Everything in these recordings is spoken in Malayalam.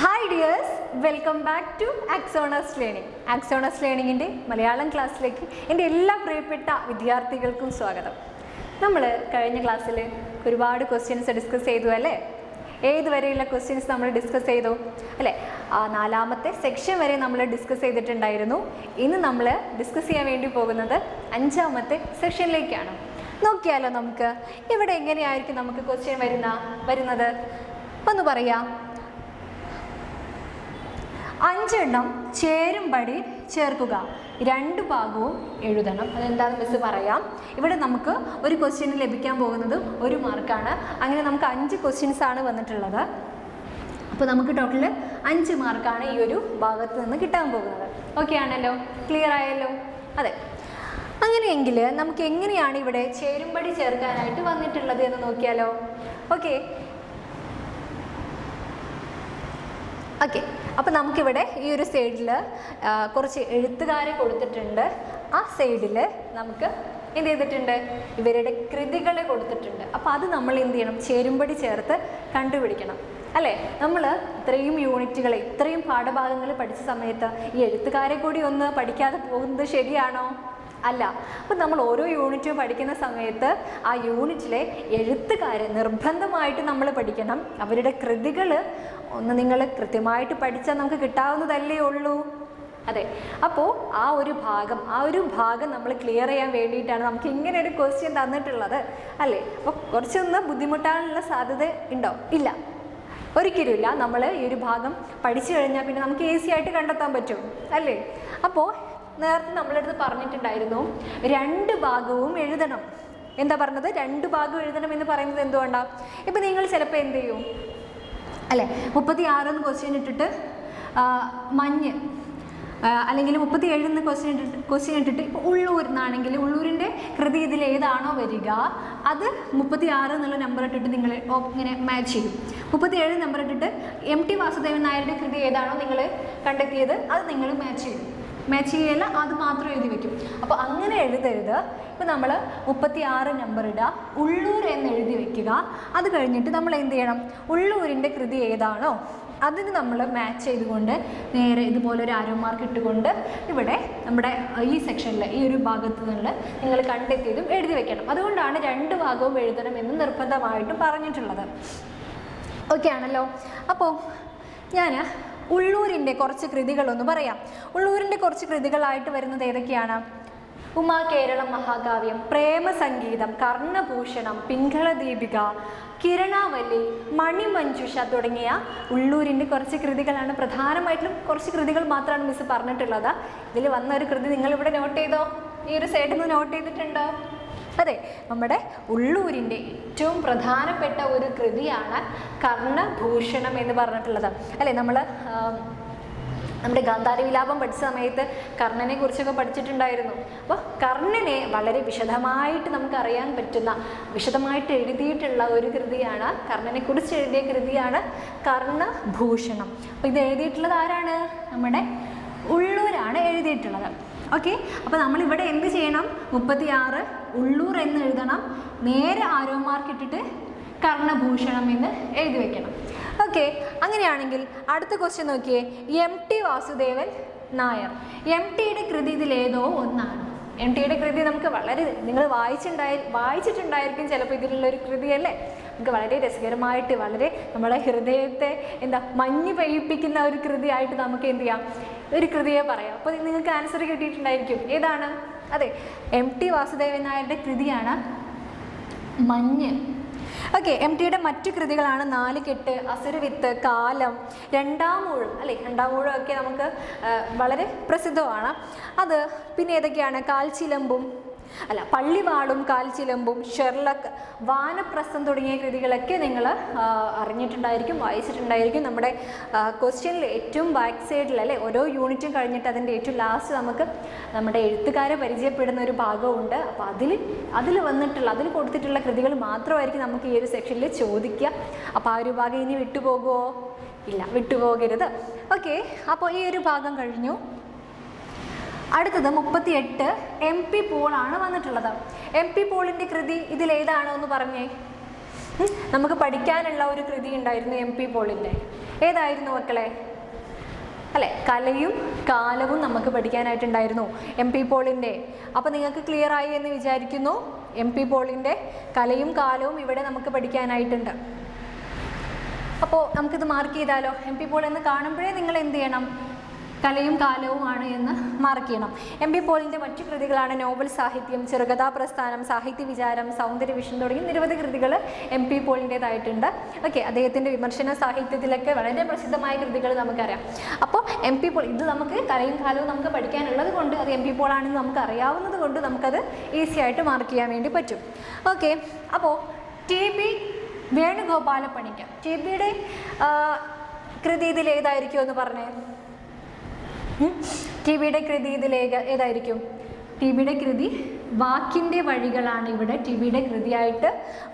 Hi dears, welcome back to Axonus Learning. Axonus Learning in Malayalam class like in the Ella Prepeta Vidyarthikalkum Swagatham. നമ്മൾ കഴിഞ്ഞ ക്ലാസ്സിൽ ഒരുപാട് ക്വസ്റ്റ്യൻസ് ഡിസ്കസ് ചെയ്തു അല്ലേ? ഏത് വരെയുള്ള ക്വസ്റ്റ്യൻസ് നമ്മൾ ഡിസ്കസ് ചെയ്തു അല്ലേ? ആ നാലാമത്തെ സെക്ഷൻ വരെ നമ്മൾ ഡിസ്കസ് ചെയ്തിട്ടുണ്ടായിരുന്നു. ഇന്ന് നമ്മൾ ഡിസ്കസ് ചെയ്യാൻ വേണ്ടി പോകുന്നത് അഞ്ചാമത്തെ സെക്ഷനിലേക്കാണ്. നോക്കിയാലോ നമുക്ക് ഇവിടെ എങ്ങനെയായിരിക്കും നമുക്ക് ക്വസ്റ്റ്യൻ വരുന്നത് ഒന്ന് പറയാം. 5 എണ്ണം ചേരുംപടി ചേർക്കുക, 2 ഭാഗവും എഴുതണം. അതെന്താണെന്ന് മിസ് പറയാം. ഇവിടെ നമുക്ക് ഒരു ക്വസ്റ്റ്യൻ ലഭിക്കാൻ പോകുന്നത് 1 മാർക്കാണ്. അങ്ങനെ നമുക്ക് 5 ക്വസ്റ്റ്യൻസ് ആണ് വന്നിട്ടുള്ളത്. അപ്പോൾ നമുക്ക് ടോട്ടൽ 5 മാർക്കാണ് ഈ ഒരു ഭാഗത്ത് നിന്ന് കിട്ടാൻ പോകുന്നത്. ഓക്കെ ആണല്ലോ? ക്ലിയർ ആയല്ലോ? അതെ. അങ്ങനെയെങ്കിൽ നമുക്ക് എങ്ങനെയാണ് ഇവിടെ ചേരുംപടി ചേർക്കാനായിട്ട് വന്നിട്ടുള്ളത് എന്ന് നോക്കിയാലോ? ഓക്കെ, അപ്പോൾ നമുക്കിവിടെ ഈ ഒരു സൈഡിൽ കുറച്ച് എഴുത്തുകാരെ കൊടുത്തിട്ടുണ്ട്. ആ സൈഡിൽ നമുക്ക് എന്ത് ചെയ്തിട്ടുണ്ട്, ഇവരുടെ കൃതികൾ കൊടുത്തിട്ടുണ്ട്. അപ്പോൾ അത് നമ്മൾ എന്ത് ചെയ്യണം, ചേരുംപടി ചേർത്ത് കണ്ടുപിടിക്കണം അല്ലേ? നമ്മൾ ഇത്രയും യൂണിറ്റുകൾ ഇത്രയും പാഠഭാഗങ്ങൾ പഠിച്ച സമയത്ത് ഈ എഴുത്തുകാരെ കൂടി ഒന്ന് പഠിക്കാതെ പോകുന്നത് ശരിയാണോ? അല്ല. അപ്പം നമ്മൾ ഓരോ യൂണിറ്റും പഠിക്കുന്ന സമയത്ത് ആ യൂണിറ്റിലെ എഴുത്തുകാരെ നിർബന്ധമായിട്ട് നമ്മൾ പഠിക്കണം. അവരുടെ കൃതികൾ ഒന്ന് നിങ്ങൾ കൃത്യമായിട്ട് പഠിച്ചാൽ നമുക്ക് കിട്ടാവുന്നതല്ലേ ഉള്ളൂ. അതെ. അപ്പോൾ ആ ഒരു ഭാഗം നമ്മൾ ക്ലിയർ ചെയ്യാൻ വേണ്ടിയിട്ടാണ് നമുക്ക് ഇങ്ങനെ ഒരു ക്വസ്റ്റ്യൻ തന്നിട്ടുള്ളത് അല്ലേ? അപ്പോൾ കുറച്ചൊന്ന് ബുദ്ധിമുട്ടാനുള്ള സാധ്യത ഉണ്ടോ? ഇല്ല, ഒരിക്കലുമില്ല. നമ്മൾ ഈ ഒരു ഭാഗം പഠിച്ചു കഴിഞ്ഞാൽ പിന്നെ നമുക്ക് ഈസി ആയിട്ട് കണ്ടെത്താൻ പറ്റും അല്ലേ? അപ്പോൾ നേരത്തെ നമ്മളടുത്ത് പറഞ്ഞിട്ടുണ്ടായിരുന്നു 2 ഭാഗവും എഴുതണം. എന്താ പറഞ്ഞത്? 2 ഭാഗം എഴുതണം എന്ന് പറയുന്നത് എന്തുകൊണ്ടാണ്? ഇപ്പം നിങ്ങൾ ചിലപ്പോൾ എന്ത് ചെയ്യും അല്ലേ, 36 ക്വസ്റ്റ്യൻ ഇട്ടിട്ട് മഞ്ഞ്, അല്ലെങ്കിൽ 37 എന്ന് ക്വസ്റ്റ്യൻ ഇട്ടിട്ട് ഇപ്പോൾ ഉള്ളൂർ എന്നാണെങ്കിൽ ഉള്ളൂരിൻ്റെ കൃതി ഇതിൽ ഏതാണോ വരിക അത് 36 എന്നുള്ള നമ്പർ ഇട്ടിട്ട് നിങ്ങൾ ഇങ്ങനെ മാച്ച് ചെയ്യും. 37 നമ്പർ ഇട്ടിട്ട് MT വാസുദേവൻ നായരുടെ കൃതി ഏതാണോ നിങ്ങൾ കണ്ടെത്തിയത് അത് നിങ്ങൾ മാച്ച് ചെയ്യല്ല, അത് മാത്രം എഴുതി വയ്ക്കും. അപ്പോൾ അങ്ങനെ എഴുതരുത്. ഇപ്പോൾ നമ്മൾ 36 നമ്പർ ഇടുക, ഉള്ളൂർ എന്ന് എഴുതി വയ്ക്കുക. അത് കഴിഞ്ഞിട്ട് നമ്മൾ എന്ത് ചെയ്യണം, ഉള്ളൂരിൻ്റെ കൃതി ഏതാണോ അതിന് നമ്മൾ മാച്ച് ചെയ്തുകൊണ്ട് നേരെ ഇതുപോലൊരു ആരോ മാർക്ക് ഇട്ടുകൊണ്ട് ഇവിടെ നമ്മുടെ ഈ സെക്ഷനിൽ ഈ ഒരു ഭാഗത്ത് നിന്ന് നിങ്ങൾ കണ്ടെത്തിയതും എഴുതി വയ്ക്കണം. അതുകൊണ്ടാണ് 2 ഭാഗവും എഴുതണം എന്ന് നിർബന്ധമായിട്ടും പറഞ്ഞിട്ടുള്ളത്. ഓക്കെ ആണല്ലോ? അപ്പോൾ ഞാൻ ഉള്ളൂരിൻ്റെ കുറച്ച് കൃതികളൊന്ന് പറയാം. ഉള്ളൂരിൻ്റെ കുറച്ച് കൃതികളായിട്ട് വരുന്നത് ഏതൊക്കെയാണ്? ഉമാ കേരളം മഹാകാവ്യം, പ്രേമസംഗീതം, കർണഭൂഷണം, പിംഗളദീപിക, കിരണാവലി, മണിമഞ്ജുഷ തുടങ്ങിയ ഉള്ളൂരിൻ്റെ കുറച്ച് കൃതികളാണ്. പ്രധാനമായിട്ടും കുറച്ച് കൃതികൾ മാത്രമാണ് മിസ് പറഞ്ഞിട്ടുള്ളത്. ഇതിൽ വന്ന ഒരു കൃതി നിങ്ങളിവിടെ നോട്ട് ചെയ്തോ? ഈ ഒരു സൈഡിൽ നിന്ന് നോട്ട് ചെയ്തിട്ടുണ്ടോ? അതെ, നമ്മുടെ ഉള്ളൂരിൻ്റെ ഏറ്റവും പ്രധാനപ്പെട്ട ഒരു കൃതിയാണ് കർണഭൂഷണം എന്ന് പറഞ്ഞിട്ടുള്ളത് അല്ലേ? നമ്മുടെ ഗാന്ധാര വിലാപം പഠിച്ച സമയത്ത് കർണനെ കുറിച്ചൊക്കെ പഠിച്ചിട്ടുണ്ടായിരുന്നു. അപ്പോൾ കർണനെ വളരെ വിശദമായിട്ട് നമുക്കറിയാൻ പറ്റുന്ന, വിശദമായിട്ട് എഴുതിയിട്ടുള്ള ഒരു കൃതിയാണ്, കർണനെ കുറിച്ച് എഴുതിയ കൃതിയാണ് കർണഭൂഷണം. അപ്പോൾ ഇത് എഴുതിയിട്ടുള്ളത് ആരാണ്? നമ്മുടെ ഉള്ളൂരാണ് എഴുതിയിട്ടുള്ളത്. ഓക്കെ, അപ്പോൾ നമ്മളിവിടെ എന്ത് ചെയ്യണം, 36 ഉള്ളൂർ എന്ന് എഴുതണം, നേരെ ആരോ മാർക്ക് ഇട്ടിട്ട് കർണഭൂഷണം എന്ന് എഴുതി വെക്കണം. ഓക്കെ, അങ്ങനെയാണെങ്കിൽ അടുത്ത ക്വസ്റ്റ്യൻ നോക്കിയേ. MT വാസുദേവൻ നായർ, MTയുടെ കൃതി ഇതിലേതോ ഒന്നാണ്. MTയുടെ കൃതി നമുക്ക് വളരെ, നിങ്ങൾ വായിച്ചിട്ടുണ്ടായിരിക്കും ചിലപ്പോൾ ഇതിലുള്ളൊരു കൃതിയല്ലേ? നമുക്ക് വളരെ രസകരമായിട്ട്, വളരെ നമ്മളെ ഹൃദയത്തെ മഞ്ഞ് പെയ്യിപ്പിക്കുന്ന ഒരു കൃതിയായിട്ട് നമുക്ക് എന്ത് ചെയ്യാം, ഒരു കൃതിയെ പറയാം. അപ്പോൾ നിങ്ങൾക്ക് ആൻസർ കിട്ടിയിട്ടുണ്ടായിരിക്കും. ഏതാണ്? അതെ, MT വാസുദേവൻ നായരുടെ കൃതിയാണ് മഞ്ഞ്. ഓക്കെ, MTയുടെ മറ്റു കൃതികളാണ് 4 കെട്ട്, അസുരവിത്ത്, കാലം, 2-ാം ഊഴം അല്ലേ? 2-ാം ഊഴം ഒക്കെ നമുക്ക് വളരെ പ്രസിദ്ധമാണ്. അത് പിന്നെ ഏതൊക്കെയാണ്? കാൽച്ചിലമ്പും പള്ളിവാളും, കാൽച്ചിലമ്പും, ഷെർലക്, വാനപ്രസ്ഥം തുടങ്ങിയ കൃതികളൊക്കെ നിങ്ങൾ അറിഞ്ഞിട്ടുണ്ടായിരിക്കും, വായിച്ചിട്ടുണ്ടായിരിക്കും. നമ്മുടെ ക്വസ്റ്റ്യനിൽ ഏറ്റവും ബാക്ക് സൈഡിൽ അല്ലേ, ഓരോ യൂണിറ്റും കഴിഞ്ഞിട്ട് അതിൻ്റെ ഏറ്റവും ലാസ്റ്റ് നമുക്ക് നമ്മുടെ എഴുത്തുകാരെ പരിചയപ്പെടുന്ന ഒരു ഭാഗമുണ്ട്. അപ്പോൾ അതിൽ കൊടുത്തിട്ടുള്ള കൃതികൾ മാത്രമായിരിക്കും നമുക്ക് ഈ ഒരു സെക്ഷനിൽ ചോദിക്കുക. അപ്പോൾ ആ ഒരു ഭാഗം ഇനി വിട്ടുപോകുമോ? ഇല്ല, വിട്ടുപോകരുത്. ഓക്കെ, അപ്പോൾ ഈ ഒരു ഭാഗം കഴിഞ്ഞു. അടുത്തത് 38 MP പോളാണ് വന്നിട്ടുള്ളത്. MP പോളിൻ്റെ കൃതി ഇതിലേതാണോ എന്ന് പറഞ്ഞേ. നമുക്ക് പഠിക്കാനുള്ള ഒരു കൃതി ഉണ്ടായിരുന്നു MP പോളിൻ്റെ. ഏതായിരുന്നു മക്കളെ? അല്ലേ, കലയും കാലവും നമുക്ക് പഠിക്കാനായിട്ടുണ്ടായിരുന്നു MP പോളിൻ്റെ. അപ്പോൾ നിങ്ങൾക്ക് ക്ലിയർ ആയി എന്ന് വിചാരിക്കുന്നു. MP പോളിൻ്റെ കലയും കാലവും ഇവിടെ നമുക്ക് പഠിക്കാനായിട്ടുണ്ട്. അപ്പോൾ നമുക്കിത് മാർക്ക് ചെയ്താലോ? MP പോൾ എന്ന് കാണുമ്പോഴേ നിങ്ങൾ എന്ത് ചെയ്യണം? കലയും കാലവുമാണ് എന്ന് മാർക്ക് ചെയ്യണം. MP പോളിൻ്റെ മറ്റു കൃതികളാണ് നോവൽ സാഹിത്യം, ചെറുകഥാ പ്രസ്ഥാനം, സാഹിത്യ വിചാരം, സൗന്ദര്യവിഷൻ തുടങ്ങി നിരവധി കൃതികൾ MP പോളിൻ്റേതായിട്ടുണ്ട്. ഓക്കെ, അദ്ദേഹത്തിൻ്റെ വിമർശന സാഹിത്യത്തിലൊക്കെ വളരെ പ്രസിദ്ധമായ കൃതികൾ നമുക്കറിയാം. അപ്പോൾ MP പോൾ ഇത് നമുക്ക് കലയും കാലവും നമുക്ക് പഠിക്കാനുള്ളത് കൊണ്ട്, അത് MP പോളാണെന്ന് നമുക്ക് അറിയാവുന്നത് കൊണ്ട് നമുക്കത് ഈസി ആയിട്ട് മാർക്ക് ചെയ്യാൻ വേണ്ടി പറ്റും. ഓക്കെ, അപ്പോൾ TB വേണുഗോപാല പണിക്കർ, TBയുടെ കൃതി ഇതിൽ ഏതായിരിക്കും എന്ന് പറഞ്ഞേ? TBയുടെ കൃതി ഇതിൽ ഏതായിരിക്കും? TBയുടെ കൃതി വാക്കിൻ്റെ വഴികളാണ് ഇവിടെ TBയുടെ കൃതിയായിട്ട്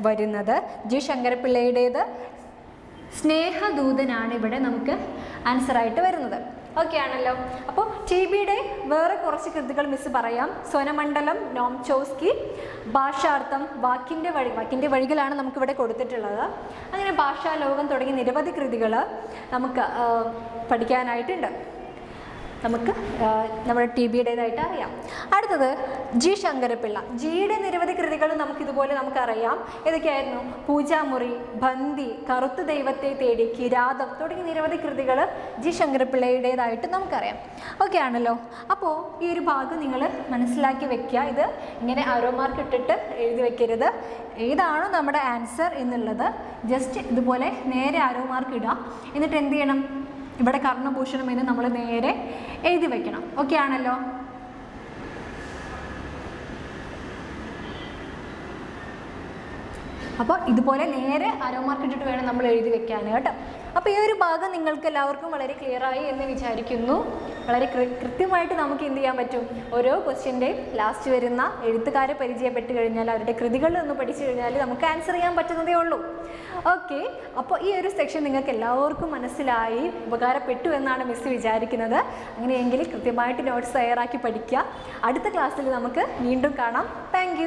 വരുന്നത്. G ശങ്കരപ്പിള്ളയുടേത് സ്നേഹദൂതനാണ് ഇവിടെ നമുക്ക് ആൻസറായിട്ട് വരുന്നത്. ഓക്കെ ആണല്ലോ. അപ്പോൾ TBയുടെ വേറെ കുറച്ച് കൃതികൾ മിസ് പറയാം. സ്വനമണ്ഡലം, നോം ചോസ്കി, ഭാഷാർത്ഥം, വാക്കിൻ്റെ വഴികളാണ് നമുക്കിവിടെ കൊടുത്തിട്ടുള്ളത്. അങ്ങനെ ഭാഷാലോകം തുടങ്ങി നിരവധി കൃതികൾ നമുക്ക് പഠിക്കാനായിട്ടുണ്ട്. നമുക്ക് നമ്മുടെ TBയുടേതായിട്ട് അറിയാം. അടുത്തത് G ശങ്കരപ്പിള്ള. ജിയുടെ നിരവധി കൃതികൾ നമുക്കിതുപോലെ നമുക്കറിയാം. ഏതൊക്കെയായിരുന്നു? പൂജാമുറി, ബന്ദി, കറുത്ത ദൈവത്തെ തേടി, കിരാതം തുടങ്ങി നിരവധി കൃതികൾ G ശങ്കരപ്പിള്ളയുടേതായിട്ട് നമുക്കറിയാം. ഓക്കെ ആണല്ലോ. അപ്പോൾ ഈ ഒരു ഭാഗം നിങ്ങൾ മനസ്സിലാക്കി വെക്കുക. ഇത് ഇങ്ങനെ ആരോ മാർക്ക് ഇട്ടിട്ട് എഴുതി വെക്കരുത്. ഏതാണോ നമ്മുടെ ആൻസർ എന്നുള്ളത് ജസ്റ്റ് ഇതുപോലെ നേരെ ആരോ മാർക്ക് ഇടുക. എന്നിട്ട് എന്ത് ചെയ്യണം? ഇവിടെ കർണഭൂഷണം എന്ന് നമ്മൾ നേരെ എഴുതി വെക്കണം. ഓക്കെ ആണല്ലോ. അപ്പോൾ ഇതുപോലെ നേരെ ആരോ മാർക്ക് ഇട്ടിട്ട് വേണം നമ്മൾ എഴുതി വെക്കാൻ കേട്ടോ. അപ്പോൾ ഈ ഒരു ഭാഗം നിങ്ങൾക്ക് എല്ലാവർക്കും വളരെ ക്ലിയർ ആയി എന്ന് വിചാരിക്കുന്നു. വളരെ കൃത്യമായിട്ട് നമുക്ക് എന്ത് ചെയ്യാൻ പറ്റും? ഓരോ ക്വസ്റ്റ്യൻ്റെയും ലാസ്റ്റ് വരുന്ന എഴുത്തുകാരെ പരിചയപ്പെട്ട് കഴിഞ്ഞാൽ, അവരുടെ കൃതികളിലൊന്ന് പഠിച്ചു കഴിഞ്ഞാൽ നമുക്ക് ആൻസർ ചെയ്യാൻ പറ്റുന്നതേ ഉള്ളൂ. ഓക്കെ, അപ്പോൾ ഈ ഒരു സെക്ഷൻ നിങ്ങൾക്ക് എല്ലാവർക്കും മനസ്സിലായി, ഉപകാരപ്പെട്ടു എന്നാണ് മിസ് വിചാരിക്കുന്നത്. അങ്ങനെയെങ്കിൽ കൃത്യമായിട്ട് നോട്ട്സ് തയ്യാറാക്കി പഠിക്കുക. അടുത്ത ക്ലാസ്സിൽ നമുക്ക് വീണ്ടും കാണാം. താങ്ക്